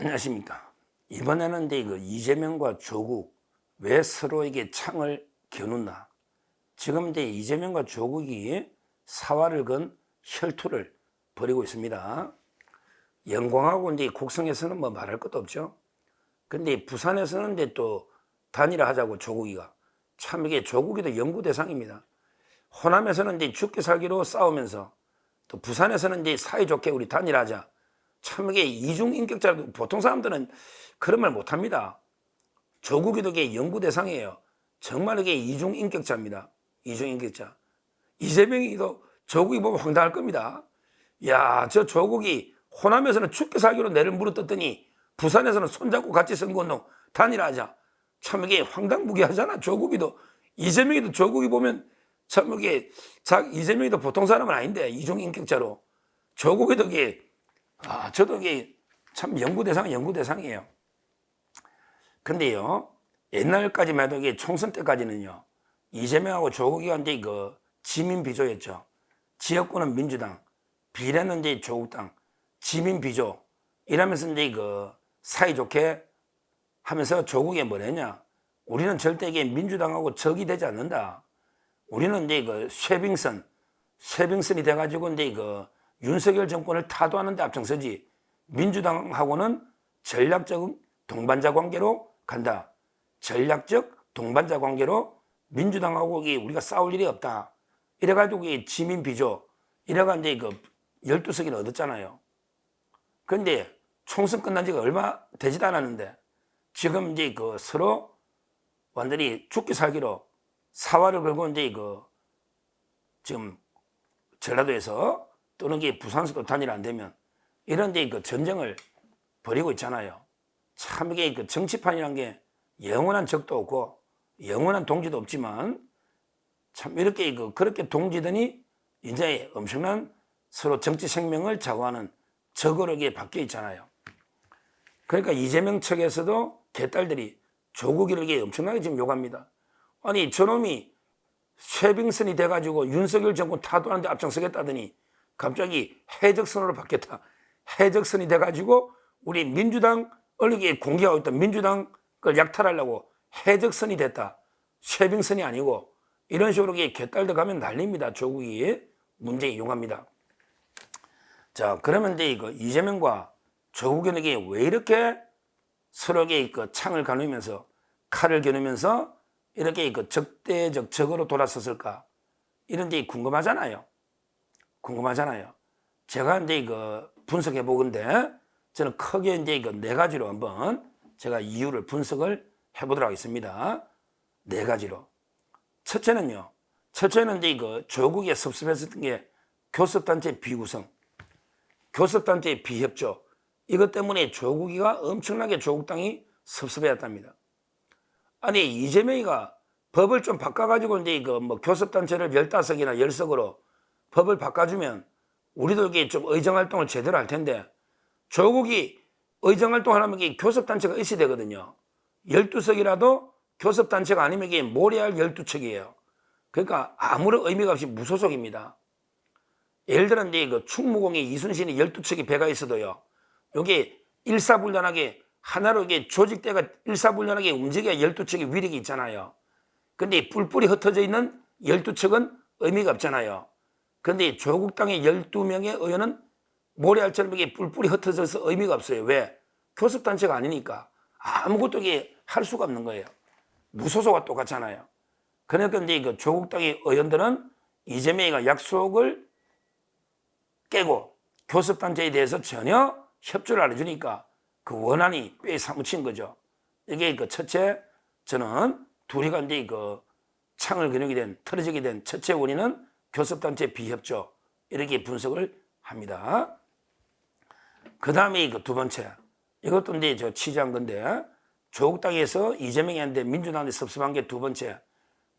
안녕하십니까. 이번에는 이제 이재명과 조국 왜 서로에게 창을 겨누나. 지금 이제 이재명과 조국이 사활을 건 혈투를 벌이고 있습니다. 영광하고 이제 곡성에서는 뭐 말할 것도 없죠. 근데 부산에서는 이제 또 단일화하자고 조국이가. 참 이게 조국이도 연구 대상입니다. 호남에서는 이제 죽기 살기로 싸우면서 또 부산에서는 이제 사이좋게 우리 단일화하자. 참 이게 이중인격자라도 보통 사람들은 그런 말 못합니다. 조국이도 이게 연구 대상이에요. 정말 이게 이중인격자입니다. 이중인격자. 이재명이도 조국이 보면 황당할 겁니다. 야, 저 조국이 호남에서는 죽게 살기로 내를 물어뜯더니 부산에서는 손잡고 같이 선거운동 단일화하자. 참 이게 황당무계하잖아. 조국이도 이재명이도 조국이 보면 참 이게 이재명이도 보통 사람은 아닌데 이중인격자로 조국이도 이게 저도 이게 참 연구 대상이에요. 근데요, 옛날까지만 해도 이게 총선 때까지는요, 이재명하고 조국이가 이제 지민 비조였죠. 지역구는 민주당, 비례는 이제 조국당, 지민 비조 이러면서 이제 사이좋게 하면서 조국이 뭐랬냐? 우리는 절대 이게 민주당하고 적이 되지 않는다. 우리는 이제 쇄빙선이 돼가지고 이제 윤석열 정권을 타도하는 데 앞장서지 민주당하고는 전략적 동반자 관계로 간다. 전략적 동반자 관계로 민주당하고 우리가 싸울 일이 없다. 이래가지고 지민 비조 이래가 이제 12석을 얻었잖아요. 그런데 총선 끝난 지가 얼마 되지도 않았는데 지금 이제 서로 완전히 죽기 살기로 사활을 걸고 이제 지금 전라도에서 또는 부산서도 단일 안 되면 이런 데 전쟁을 벌이고 있잖아요. 참 이게 정치판이란 게 영원한 적도 없고 영원한 동지도 없지만 참 이렇게 그렇게 동지더니 이제 엄청난 서로 정치 생명을 좌우하는 적으로 바뀌어 있잖아요. 그러니까 이재명 측에서도 개딸들이 조국이를 엄청나게 지금 욕합니다. 아니 저놈이 쇄빙선이 돼가지고 윤석열 정권 타도하는 데 앞장서겠다더니 갑자기 해적선으로 바뀌었다. 해적선이 돼가지고 우리 민주당 언론에 공개하고 있던 민주당 걸 약탈하려고 해적선이 됐다. 쇄빙선이 아니고 이런 식으로 개딸들 가면 난립니다. 조국이 문제에 이용합니다. 자, 그러면 이제 이재명과 조국에게 왜 이렇게 서로에게 창을 겨누면서 칼을 겨누면서 이렇게 적대적 적으로 돌아섰을까? 이런 데 궁금하잖아요. 제가 이제 분석해 보건데 저는 크게 이제 네 가지로 한번 제가 이유를 분석을 해 보도록 하겠습니다. 네 가지로. 첫째는 이제 조국이 섭섭했었던 게 교섭단체 비구성, 교섭단체 비협조. 이것 때문에 조국이가 엄청나게 조국당이 섭섭해했답니다. 아니 이재명이가 법을 좀 바꿔가지고 이제 교섭단체를 15석이나 10석으로 법을 바꿔주면 우리도 이게 좀 의정활동을 제대로 할 텐데 조국이 의정활동하려면 이게 교섭단체가 있어야 되거든요. 12석이라도 교섭단체가 아니면 이게 모래알 12척이에요. 그러니까 아무런 의미가 없이 무소속입니다. 예를 들어 이제 충무공에 이순신이 12척이 배가 있어도요. 요게 일사불란하게 하나로 이게 조직대가 일사불란하게 움직여야 12척의 위력이 있잖아요. 근데 뿔뿔이 흩어져 있는 12척은 의미가 없잖아요. 근데 조국당의 12명의 의원은 모래알처럼 이게 뿔뿔이 흩어져서 의미가 없어요. 왜? 교섭단체가 아니니까 아무것도 이게 할 수가 없는 거예요. 무소속과 똑같잖아요. 그러니까 이제 조국당의 의원들은 이재명이가 약속을 깨고 교섭단체에 대해서 전혀 협조를 안 해주니까 그 원한이 뼈에 사무친 거죠. 이게 첫째, 저는 둘이가 이제 창을 겨누게 된, 틀어지게 된 첫째 원인은 교섭단체 비협조. 이렇게 분석을 합니다. 그 다음에 두 번째. 이것도 이제 저 취재한 건데, 조국당에서 이재명이한테 민주당한테 섭섭한 게 두 번째.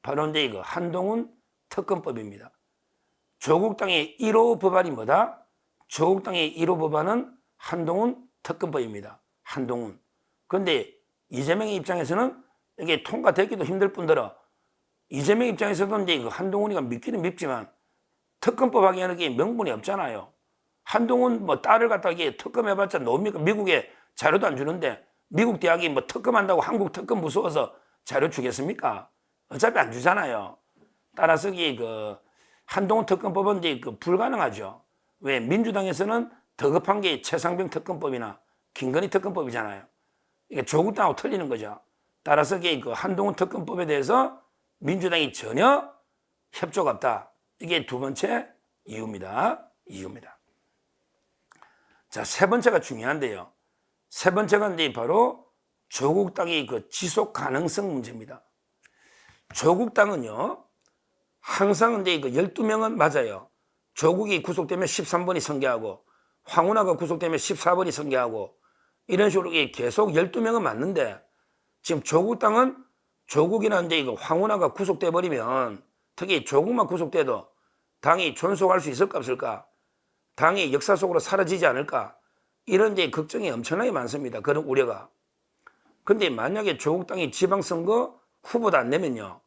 바로 이제 한동훈 특검법입니다. 조국당의 1호 법안이 뭐다? 조국당의 1호 법안은 한동훈 특검법입니다. 한동훈. 그런데 이재명의 입장에서는 이게 통과되기도 힘들 뿐더러 이재명 입장에서도 이제 한동훈이가 믿기는 밉지만 특검법 하기에는 명분이 없잖아요. 한동훈 딸을 갖다가 특검해봤자 뭡니까? 미국에 자료도 안 주는데 미국 대학이 뭐 특검한다고 한국 특검 무서워서 자료 주겠습니까? 어차피 안 주잖아요. 따라서 그 한동훈 특검법은 이제 그 불가능하죠. 왜? 민주당에서는 더 급한 게 최상병 특검법이나 김건희 특검법이잖아요. 이게 조국 당하고 틀리는 거죠. 따라서 그 한동훈 특검법에 대해서 민주당이 전혀 협조가 없다. 이게 두 번째 이유입니다. 자, 세 번째가 중요한데요. 세 번째가 이제 바로 조국 당의 그 지속 가능성 문제입니다. 조국 당은요, 항상 이제 그 12명은 맞아요. 조국이 구속되면 13번이 선계하고, 황운하가 구속되면 14번이 선계하고, 이런 식으로 계속 12명은 맞는데, 지금 조국 당은 조국이나 이제 이거 황운하가 구속돼 버리면, 특히 조국만 구속돼도 당이 존속할 수 있을까 없을까? 당이 역사 속으로 사라지지 않을까? 이런 이제 걱정이 엄청나게 많습니다. 그런 우려가. 근데 만약에 조국 당이 지방선거 후보도 안 내면요.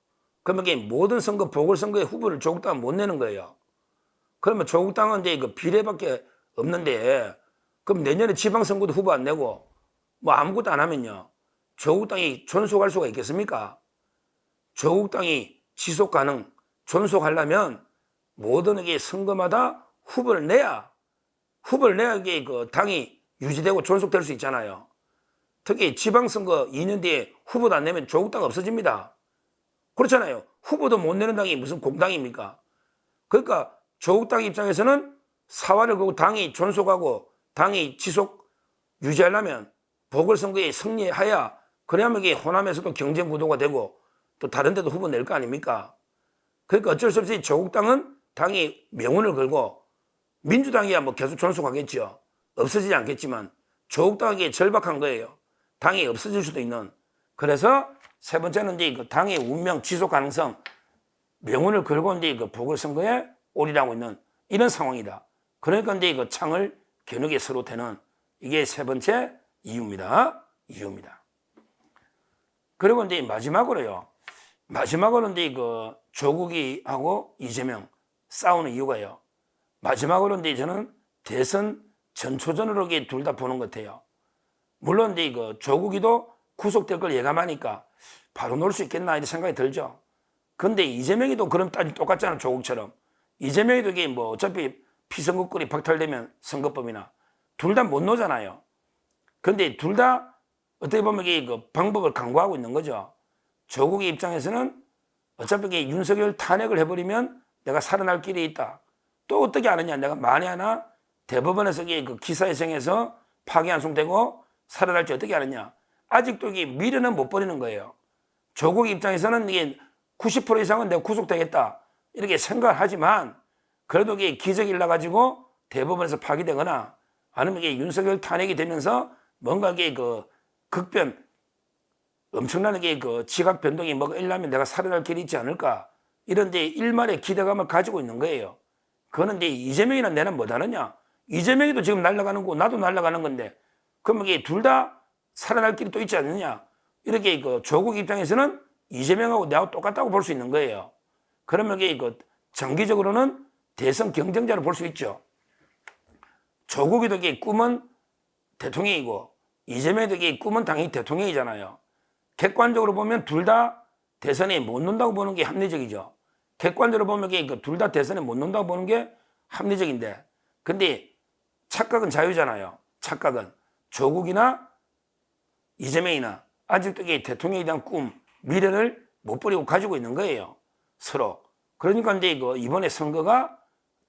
그러면 이게 모든 선거, 보궐선거의 후보를 조국 당은 못 내는 거예요. 그러면 조국 당은 이제 그 비례밖에 없는데, 그럼 내년에 지방선거도 후보 안 내고, 뭐 아무것도 안 하면요. 조국 당이 존속할 수가 있겠습니까? 조국 당이 지속 가능, 존속하려면 모든 게 선거마다 후보를 내야 이게 그 당이 유지되고 존속될 수 있잖아요. 특히 지방선거 2년 뒤에 후보도 안 내면 조국 당 없어집니다. 그렇잖아요. 후보도 못 내는 당이 무슨 공당입니까? 그러니까 조국 당 입장에서는 사활을 걸고 당이 존속하고 당이 지속 유지하려면 보궐선거에 승리해야 그래야만 이게 호남에서도 경쟁 구도가 되고 또 다른 데도 후보 낼 거 아닙니까? 그러니까 어쩔 수 없이 조국 당은 당이 명운을 걸고 민주당이야 뭐 계속 존속하겠죠. 없어지지 않겠지만 조국 당에게 절박한 거예요. 당이 없어질 수도 있는. 그래서 세 번째는 이제 그 당의 운명 지속 가능성, 명운을 걸고 이제 그 보궐선거에 올인하고 있는 이런 상황이다. 그러니까 이제 그 창을 겨누게 서로 되는 이게 세 번째 이유입니다. 그리고 이제 마지막으로는 이제 그 조국이 하고 이재명 싸우는 이유가요. 마지막으로 이제 저는 대선 전초전으로 둘 다 보는 것 같아요. 물론 이제 그 조국이도 구속될 걸 예감하니까 바로 놓을 수 있겠나 이런 생각이 들죠. 근데 이재명이도 그럼 똑같잖아, 조국처럼. 이재명이도 이게 뭐 어차피 피선거권이 박탈되면 선거법이나 둘 다 못 놓잖아요. 근데 둘 다 어떻게 보면 이게 그 방법을 강구하고 있는 거죠. 조국의 입장에서는 어차피 이게 윤석열 탄핵을 해버리면 내가 살아날 길이 있다. 또 어떻게 아느냐? 내가 만에 하나 대법원에서 그 기사회생해서 파기환송되고 살아날지 어떻게 아느냐? 아직도 이게 미련은 못 버리는 거예요. 조국 입장에서는 이게 90% 이상은 내가 구속되겠다 이렇게 생각을 하지만 그래도 이게 기적이 일어나가지고 대법원에서 파기되거나 아니면 이게 윤석열 탄핵이 되면서 뭔가 이게 그 극변 엄청난 게 그 지각 변동이 뭐가 일어나면 내가 살아날 길이 있지 않을까 이런 데 일말의 기대감을 가지고 있는 거예요. 그거는 이제 이재명이나 내는 뭐 다르냐? 이재명이도 지금 날아가는 거고 나도 날아가는 건데 그럼 이게 둘 다 살아날 길이 또 있지 않느냐? 이렇게 그 조국 입장에서는 이재명하고 내하고 똑같다고 볼 수 있는 거예요. 그러면 이게 그 장기적으로는 대선 경쟁자로 볼 수 있죠. 조국이도 이게 꿈은 대통령이고 이재명도 이게 꿈은 당연히 대통령이잖아요. 객관적으로 보면 둘 다 대선에 못 논다고 보는 게 합리적이죠. 객관적으로 보면 둘 다 대선에 못 논다고 보는 게 합리적인데 근데 착각은 자유잖아요. 착각은 조국이나 이재명이나 아직도 이게 대통령에 대한 꿈, 미래를 못 버리고 가지고 있는 거예요. 서로. 그러니까 이제 이번에 선거가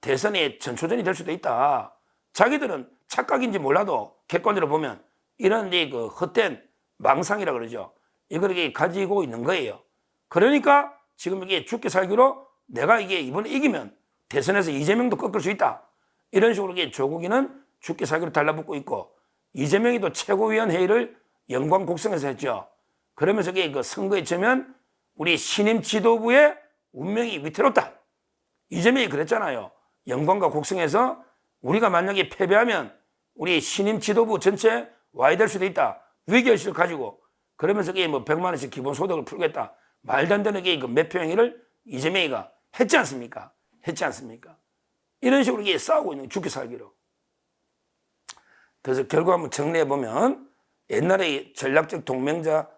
대선의 전초전이 될 수도 있다. 자기들은 착각인지 몰라도 객관적으로 보면 이런 이제 그 헛된 망상이라 그러죠. 이걸 이게 가지고 있는 거예요. 그러니까 지금 이게 죽기 살기로 내가 이게 이번에 이기면 대선에서 이재명도 꺾을 수 있다. 이런 식으로 이게 조국이는 죽기 살기로 달라붙고 있고 이재명이도 최고위원회의를 영광 곡성에서 했죠. 그러면서 이게 그 선거에 치면 우리 신임 지도부의 운명이 위태롭다. 이재명이 그랬잖아요. 영광과 곡성에서 우리가 만약에 패배하면 우리 신임 지도부 전체 와야 될 수도 있다. 위기의식을 가지고 그러면서 이게 뭐 100만 원씩 기본소득을 풀겠다. 말도 안 되는 게 그 매표행위를 이재명이가 했지 않습니까? 이런 식으로 이게 싸우고 있는 죽기 살기로. 그래서 결국 한번 정리해 보면 옛날에 전략적 동맹자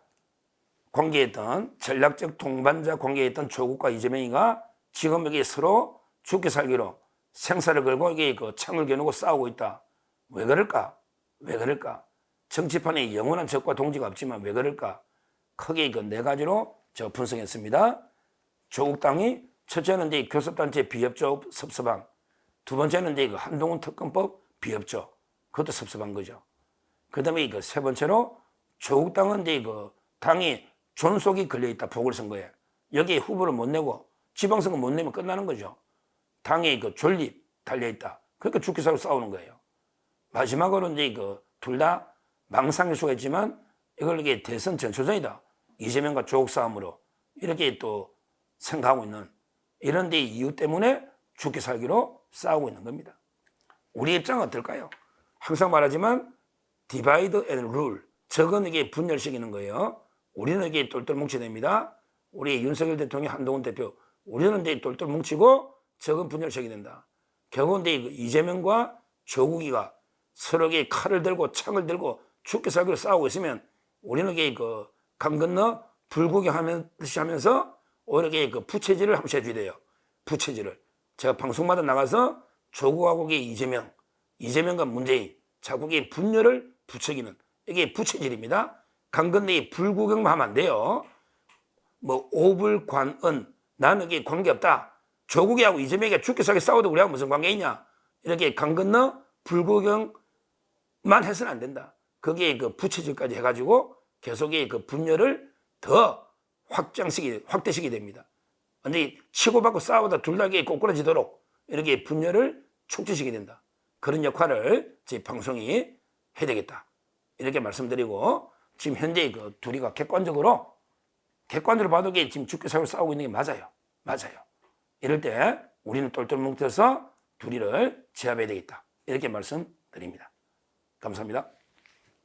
관계했던 전략적 동반자 관계했던 조국과 이재명이가 지금 여기 서로 죽기 살기로 생사를 걸고 이게 그 창을 겨누고 싸우고 있다. 왜 그럴까? 왜 그럴까? 정치판에 영원한 적과 동지가 없지만 왜 그럴까? 크게 그 네 가지로 제가 분석했습니다. 조국 당이 첫째는 이제 교섭단체 비협조 섭섭함, 두 번째는 이제 그 한동훈 특검법 비협조, 그것도 섭섭한 거죠. 그 다음에 그 세 번째로 조국 당은 이제 그 당이 존속이 걸려 있다. 보궐선거에 여기에 후보를 못 내고 지방선거 못 내면 끝나는 거죠. 당의 그 존립 달려 있다. 그러니까 죽기 살고 싸우는 거예요. 마지막으로 이제 그 둘 다 망상일 수가 있지만 이걸 이게 대선 전초전이다. 이재명과 조국 싸움으로 이렇게 또 생각하고 있는 이런 데 이유 때문에 죽기 살기로 싸우고 있는 겁니다. 우리 입장은 어떨까요? 항상 말하지만 디바이드 앤 룰, 적은 이게 분열시키는 거예요. 우리는 이게 똘똘 뭉쳐야 됩니다. 우리 윤석열 대통령, 한동훈 대표, 우리는 이제 똘똘 뭉치고 적은 분열시켜야 된다. 결국은 이제 이재명과 조국이가 서로에게 칼을 들고 창을 들고 죽기 살기로 싸우고 있으면 우리는 이게 그 강 건너 불구경하듯이 하면서 오히려 그 부채질을 한번 해줘야 돼요. 부채질을. 제가 방송마다 나가서 조국하고 이재명과 문재인, 자꾸 분열을 부추기는 이게 부채질입니다. 강 건너에 불구경만 하면 안 돼요. 뭐 오불관은 나는 이게 관계없다. 조국이하고 이재명이 죽기 살기 싸워도 우리하고 무슨 관계 있냐. 이렇게 강 건너 불구경만 해서는 안 된다. 거기에 그 부채질까지 해가지고 계속 그 분열을 더 확대시키게 됩니다. 완전히 치고받고 싸우다 둘 다 꼬꾸라지도록 이렇게 분열을 촉진시키게 된다. 그런 역할을 저희 방송이 해야 되겠다. 이렇게 말씀드리고 지금 현재 그 둘이가 객관적으로 봐도 지금 죽기 살기로 싸우고 있는 게 맞아요. 맞아요. 이럴 때 우리는 똘똘 뭉쳐서 둘이를 제압해야 되겠다. 이렇게 말씀드립니다. 감사합니다.